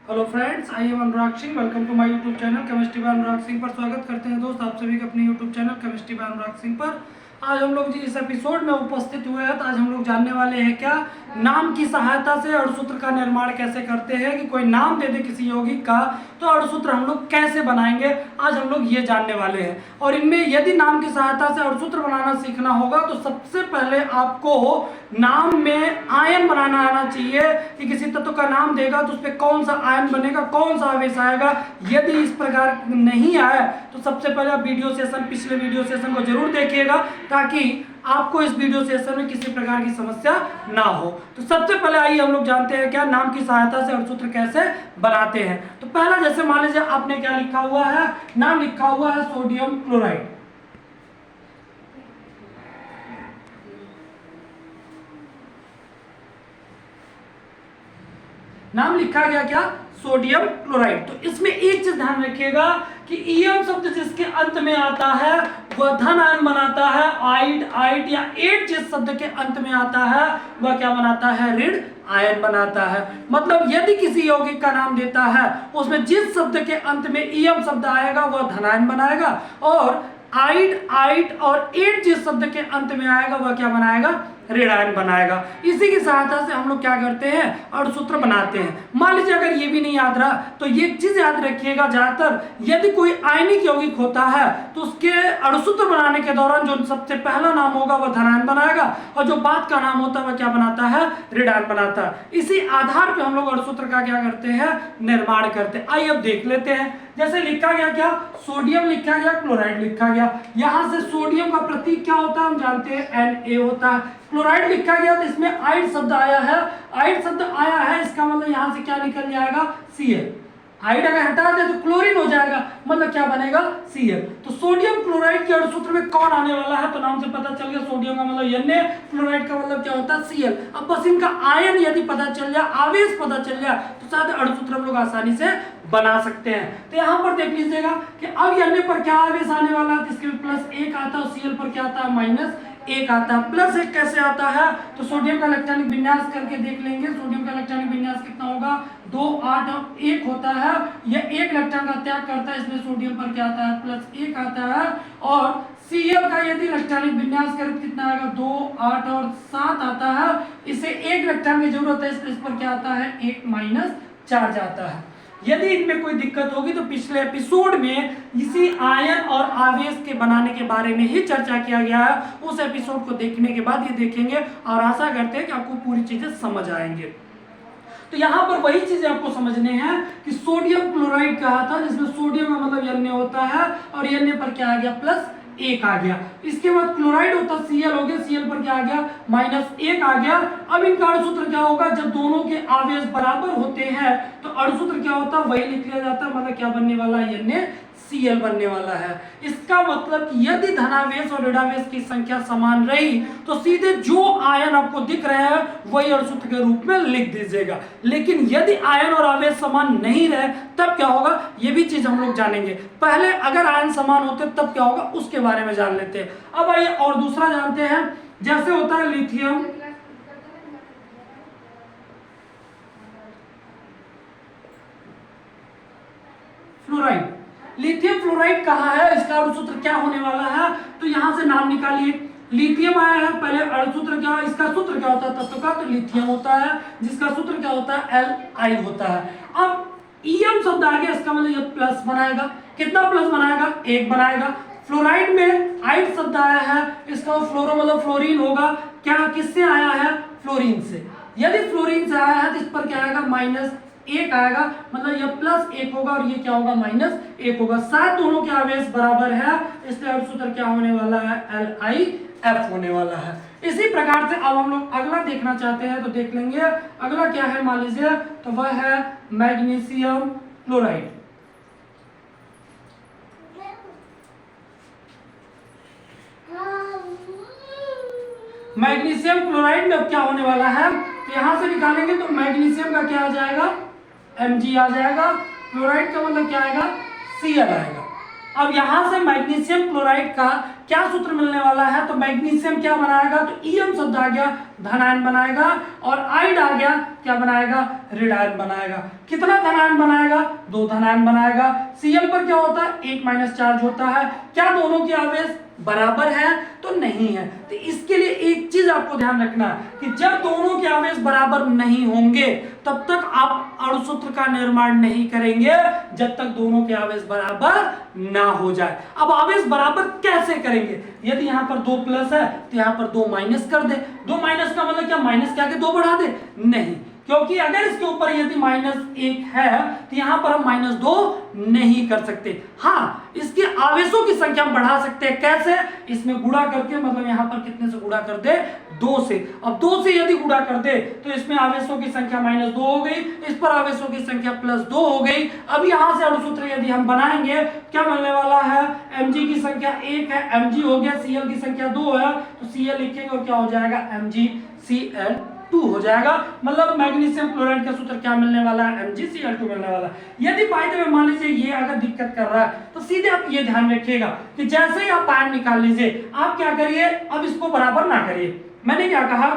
Hello friends, I am Anurag Singh. Welcome to my YouTube channel chemistry by Anurag Singh पर स्वागत करते हैं दोस्त आप सभी का अपने YouTube channel chemistry by Anurag Singh पर। आज हम लोग जी इस एपिसोड में उपस्थित हुए हैं तो आज हम लोग जानने वाले हैं क्या नाम की सहायता से अणुसूत्र का निर्माण कैसे करते हैं कि कोई नाम दे दे किसी यौगिक का तो अणुसूत्र हम लोग कैसे बनाएंगे, आज हम लोग ये जानने वाले हैं। और इनमें यदि नाम की सहायता से अणुसूत्र बनाना सीखना होगा तो सबसे पहले आपको नाम में आयन बनाना आना चाहिए कि किसी तत्व का नाम देगा तो उस पर कौन सा आयन बनेगा, कौन सा आवेश आएगा। यदि इस प्रकार नहीं आया तो सबसे पहले आप पिछले वीडियो सेशन को जरूर देखिएगा ताकि आपको इस वीडियो सेशन में किसी प्रकार की समस्या ना हो। तो सबसे पहले आइए हम लोग जानते हैं क्या नाम की सहायता से अणुसूत्र कैसे बनाते हैं। तो पहला जैसे मान लीजिए आपने क्या लिखा हुआ है, नाम लिखा हुआ है सोडियम क्लोराइड। नाम लिखा गया क्या, सोडियम क्लोराइड। तो इसमें एक चीज ध्यान रखिएगा कि ईयम शब्द जिसके अंत में आता है वह धन आयन बनाता है। आइड आइड या एड जिस शब्द के अंत में आता है वह क्या बनाता है, ऋण आयन बनाता है। मतलब यदि किसी यौगिक का नाम देता है उसमें जिस शब्द के अंत में ईयम शब्द आएगा वह धन आयन बनाएगा और आइड आइड और एड जिस शब्द के अंत में आएगा वह क्या बनाएगा, ऋण आयन बनाएगा। इसी की सहायता से हम लोग क्या करते हैं, अणुसूत्र बनाते हैं। मान लीजिए अगर ये भी नहीं याद रहा तो ये चीज याद रखिएगा, ज्यादातर यदि कोई आयनिक यौगिक होता है तो उसके अणुसूत्र बनाने के दौरान जो सबसे पहला नाम होगा वह धन आयन बनाएगा और जो बाद का नाम होता है वह क्या बनाता है, ऋण आयन बनाता है। इसी आधार पर हम लोग अणुसूत्र का क्या करते हैं, निर्माण करते हैं। आइए अब देख लेते हैं। जैसे लिखा गया क्या, सोडियम लिखा गया, क्लोराइड लिखा गया। यहां से सोडियम का प्रतीक क्या होता है हम जानते हैं, Na होता है। क्लोराइड लिखा गया तो इसमें आइड शब्द आया है। आइड शब्द आया है इसका मतलब यहां से क्या निकल जाएगा, Cl। आइड अगर हटा दे तो क्लोरीन हो जाएगा, मतलब क्या बनेगा, Cl। तो सोडियम क्लोराइड के अणुसूत्र में कौन आने वाला है, तो नाम से पता चल गया। सोडियम का मतलब Na, क्लोराइड का मतलब क्या होता है, Cl। अब बस इनका आयन यदि पता चल जाए, आवेश पता चल जाए तो साथ अणुसूत्र हम लोग आसानी से बना सकते हैं। तो यहां पर देख लीजिएगा कि अब Na पर क्या आवेश आने वाला है, इसके +1 आता है और Cl पर क्या आता है, -1 आता है। +1 कैसे आता है, तो सोडियम का इलेक्ट्रॉनिक विन्यास करके देख लेंगे। सोडियम का इलेक्ट्रॉनिक विन्यास कितना होगा, 2 8 और 1 होता है। यह 1 इलेक्ट्रॉन का त्याग करता है, इसलिए सोडियम पर क्या आता है, +1 आता है। और Cl का यदि इलेक्ट्रॉनिक विन्यास करें कितना आएगा, 2 8 और 7 आता है। इसे 1 इलेक्ट्रॉन की जरूरत है, इसलिए इस पर क्या आता है, 1 चार्ज आता है। यदि इनमें कोई दिक्कत होगी तो पिछले एपिसोड में इसी आयन और आवेश के बनाने के बारे में ही चर्चा किया गया है। उस एपिसोड को देखने के बाद ये देखेंगे और आशा करते हैं कि आपको पूरी चीजें समझ आएंगे। तो यहाँ पर वही चीजें आपको समझने हैं कि सोडियम क्लोराइड कहा था जिसमें सोडियम का मतलब Na होता है और Na पर क्या आ गया, +1 आ गया। इसके बाद क्लोराइड होता Cl हो गया, Cl पर क्या आ गया, -1 आ गया। अब इनका अणुसूत्र क्या होगा, जब दोनों के आवेश बराबर होते हैं तो अणुसूत्र क्या होता है, वही लिख लिया जाता है। मतलब क्या बनने वाला है, NaCl बनने वाला है। इसका मतलब कि यदि धनावेश और ऋणावेश की संख्या समान रही तो सीधे जो आयन आपको दिख रहे हैं वही अणुसूत्र के रूप में लिख दीजिएगा। लेकिन यदि आयन और आवेश समान नहीं रहे तब क्या होगा, ये भी चीज हम लोग जानेंगे। पहले अगर आयन समान होते तब क्या होगा उसके बारे में जान लेते हैं। अब आइए और दूसरा जानते हैं। जैसे होता है लिथियम फ्लोराइड। लिथियम फ्लोराइड कहा है, इसका अणुसूत्र क्या होने वाला है, तो यहां से नाम निकालिए। लिथियम आया है, पहले अणुसूत्र क्या, इसका सूत्र क्या होता है तत्व का, तो लिथियम होता है जिसका सूत्र क्या होता है, Li होता है। अब ईएम शब्द आ गया, इसका मतलब ये प्लस बनाएगा। कितना प्लस बनाएगा, 1 बनाएगा। फ्लोराइड में आइड शब्द आया है, इसका फ्लोरो मतलब फ्लोरीन होगा। क्या किससे आया है, फ्लोरीन से। यदि फ्लोरीन से आया है तो इस पर क्या आएगा, -1 आएगा। मतलब ये +1 होगा और ये क्या होगा, -1 होगा। साथ दोनों के आवेश बराबर है इसलिए अणुसूत्र क्या होने वाला है, LiF होने वाला है। इसी प्रकार से अब हम लोग अगला देखना चाहते हैं तो देख लेंगे। अगला क्या है मान लीजिए, तो वह है मैग्नीशियम क्लोराइड। मैग्नीशियम क्लोराइड में अब क्या होने वाला है, तो यहां से निकालेंगे तो मैग्नीशियम का क्या आ जाएगा, Mg आ जाएगा। क्लोराइड का मतलब क्या आएगा, Cl आएगा। अब यहां से मैग्नीशियम क्लोराइड का क्या सूत्र मिलने वाला है, तो मैग्नीशियम क्या बनाएगा, तो ईएम शब्द आ गया धनायन बनाएगा, और आइड आ गया क्या बनाएगा, ऋणायन बनाएगा। कितना धनायन बनाएगा, 2 धनायन बनाएगा। Cl पर क्या होता है, 1 माइनस चार्ज होता है। क्या दोनों के आवेश बराबर है, तो नहीं है। तो इसके लिए एक चीज आपको ध्यान रखना है कि जब दोनों के आवेश बराबर नहीं होंगे तब तक आप अणुसूत्र का निर्माण नहीं करेंगे जब तक दोनों के आवेश बराबर ना हो जाए। अब आवेश बराबर कैसे करेंगे, यदि यहाँ पर 2 प्लस है तो यहाँ पर 2 माइनस कर दे। 2 माइनस का मतलब क्या, माइनस क्या के 2 बढ़ा दे, नहीं, क्योंकि अगर इसके ऊपर यदि -1 है तो यहां पर हम -2 नहीं कर सकते। हाँ, इसके आवेशों की संख्या हम बढ़ा सकते हैं। कैसे, इसमें गुणा करके, मतलब यहां पर कितने से गुणा कर दे, 2 से। अब 2 से यदि गुणा कर दे तो इसमें आवेशों की संख्या -2 हो गई, इस पर आवेशों की संख्या +2 हो गई। अब यहां से अणुसूत्र यदि हम बनाएंगे, क्या मिलने वाला है, Mg की संख्या 1 है, Mg हो गया, Cl की संख्या 2 है, तो Cl लिखेंगे और क्या हो जाएगा, MgCl2 हो जाएगा। मतलब मैग्नीशियम क्लोराइड का सूत्र क्या मिलने वाला है, MgCl2 मिलने वाला है। यदि बाय द वे मान लीजिए ये अगर दिक्कत कर रहा है तो सीधे आप ये ध्यान रखिएगा कि जैसे ही आप आयन निकाल लीजिए, आप क्या करिए, अब इसको बराबर ना करिए। मैंने क्या कहा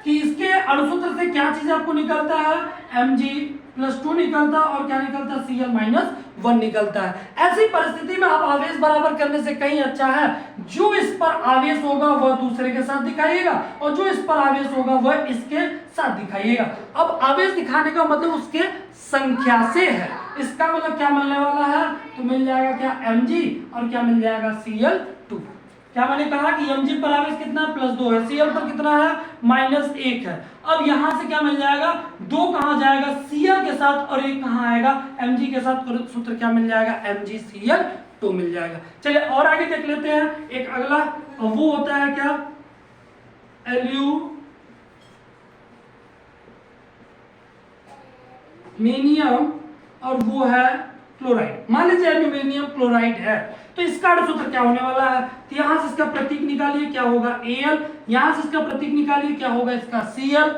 कि इसके अणुसूत्र से क्या चीज आपको निकलता है, Mg+2 निकलता है, और क्या निकलता है, Cl-1 निकलता है। ऐसी परिस्थिति में आप आवेश बराबर करने से कहीं अच्छा है जो इस पर आवेश होगा वह दूसरे के साथ दिखाइएगा, और जो इस पर आवेश होगा वह इसके साथ दिखाइएगा। अब आवेश दिखाने का मतलब उसके संख्या से है। इसका मतलब क्या मिलने वाला है, तो मिल जाएगा क्या, Mg, और क्या मिल जाएगा, Cl2। क्या मैंने कहा कि Mg पर आवेश कितना है, +2 है, Cl पर कितना है, -1 है। अब यहां से क्या मिल जाएगा, 2 कहां जाएगा, Cl के साथ, और 1 कहां आएगा, Mg के साथ, और सूत्र क्या मिल जाएगा, MgCl2 मिल जाएगा। चलिए और आगे देख लेते हैं। एक अगला वो होता है क्या, एल्यूमिनियम, और वो है क्लोराइड। मान लीजिए एल्यूमिनियम क्लोराइड है, तो इसका अणुसूत्र क्या होने वाला है, तो यहां से इसका प्रतीक निकालिए, क्या होगा, Al, यहां से इसका प्रतीक निकालिए, क्या होगा, इसका Cl।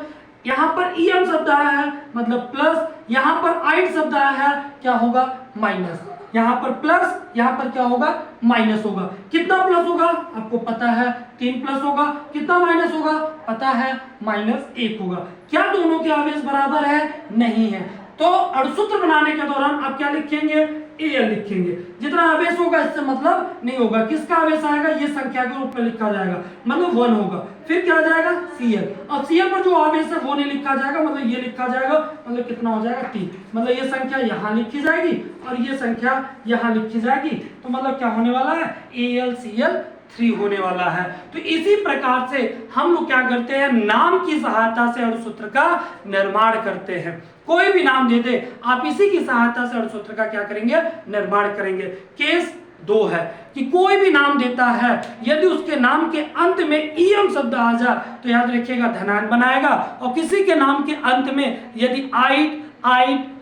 यहां पर Em शब्द आया है मतलब प्लस, यहां पर आइड शब्द आया है, क्या होगा, माइनस। यहां पर प्लस, यहां पर क्या होगा, माइनस होगा। कितना प्लस होगा आपको पता है, 3 प्लस होगा। कितना माइनस होगा पता है, -1 होगा। क्या दोनों के आवेश बराबर है, नहीं है। तो अणुसूत्र बनाने के दौरान आप क्या लिखेंगे, Al लिखेंगे। जितना आवेश होगा इससे मतलब नहीं होगा, किसका आवेश आएगा, ये संख्या के रूप में लिखा जाएगा, मतलब 1 होगा। फिर क्या आ जाएगा, Cl, और Cl पर जो आवेश है वो नहीं लिखा जाएगा, मतलब ये लिखा जाएगा, मतलब कितना हो जाएगा, 3। मतलब ये संख्या यहाँ लिखी जाएगी और ये संख्या यहाँ लिखी जाएगी, तो मतलब क्या होने वाला है, AlCl3 होने वाला है। तो इसी प्रकार से हम लोग क्या करते हैं, नाम की सहायता से अणुसूत्र का निर्माण करते हैं। कोई भी नाम दे दे, आप इसी की सहायता से अणुसूत्र का क्या करेंगे, निर्माण करेंगे। केस 2 है कि कोई भी नाम देता है, यदि उसके नाम के अंत में ईएम शब्द आ जाए तो याद रखिएगा धनायन बनाएगा, और किसी के नाम के अंत में यदि आइट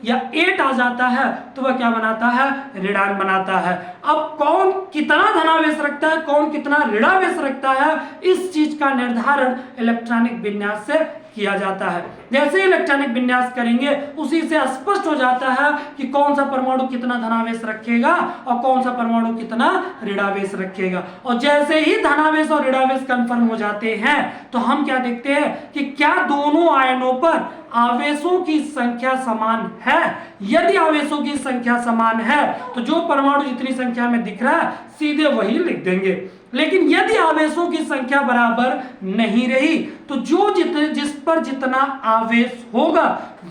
या 8 आ जाता है तो वह क्या बनाता है, ऋणायन बनाता है। अब कौन कितना धनावेश रखता है, कौन कितना ऋणावेश रखता है, इस चीज का निर्धारण इलेक्ट्रॉनिक विन्यास से किया जाता है। जैसे इलेक्ट्रॉनिक विन्यास करेंगे उसी से स्पष्ट हो जाता है कि कौन सा परमाणु कितना धनावेश रखेगा और कौन सा परमाणु कितना ऋणावेश रखेगा। और जैसे ही धनावेश और ऋणावेश कंफर्म हो जाते हैं तो हम क्या देखते हैं कि क्या दोनों आयनों पर आवेशों की संख्या समान है। यदि आवेशों की संख्या समान है तो जो परमाणु जितनी संख्या में दिख रहा है सीधे वही लिख देंगे। लेकिन यदि आवेशों की संख्या बराबर नहीं रही तो जो जिस पर जितना आवेश होगा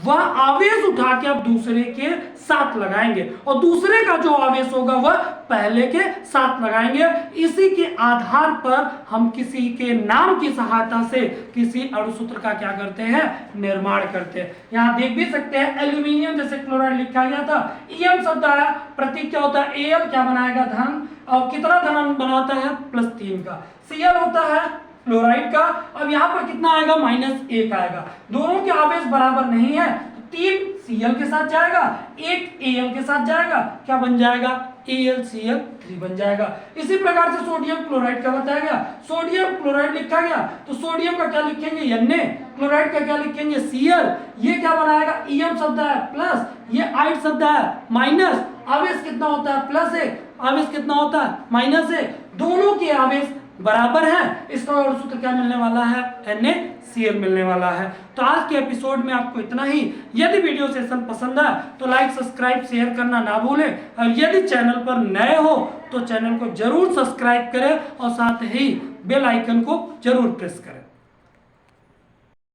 वह आवेश उठा के अब दूसरे के साथ लगाएंगे और दूसरे का जो आवेश होगा वह पहले के साथ लगाएंगे। इसी के आधार पर हम किसी के नाम की सहायता से किसी अणुसूत्र का क्या करते हैं, निर्माण करते हैं। यहाँ देख भी सकते हैं एल्यूमिनियम जैसे क्लोराइड लिखा गया था, ईएम शब्द आया, प्रतीक क्या होता है, Al क्या बनाएगा, धन, और कितना धन बनाता है, +3 का। Cl होता है क्लोराइड का, अब यहाँ पर कितना आएगा, -1 आएगा। दोनों के आवेश बराबर नहीं है तो 3 Cl के साथ जाएगा, 1 Al के साथ जाएगा, क्या बन जाएगा, AlCl3 बन जाएगा। इसी प्रकार से सोडियम क्लोराइड का बताया गया, सोडियम क्लोराइड लिखा गया तो सोडियम का क्या लिखेंगे Na, क्लोराइड का क्या लिखेंगे Cl, ये क्या बनाएगा Em शब्द है प्लस, ये आइड शब्द है माइनस, आवेश कितना होता है प्लस 1, आवेश कितना होता है माइनस 1, दोनों के आवेश बराबर है, इसका और सूत्र क्या मिलने वाला है NaCl मिलने वाला है। तो आज के एपिसोड में आपको इतना ही। यदि वीडियो सेशन पसंद है तो लाइक सब्सक्राइब शेयर करना ना भूलें, और यदि चैनल पर नए हो तो चैनल को जरूर सब्सक्राइब करें और साथ ही बेल आइकन को जरूर प्रेस करें।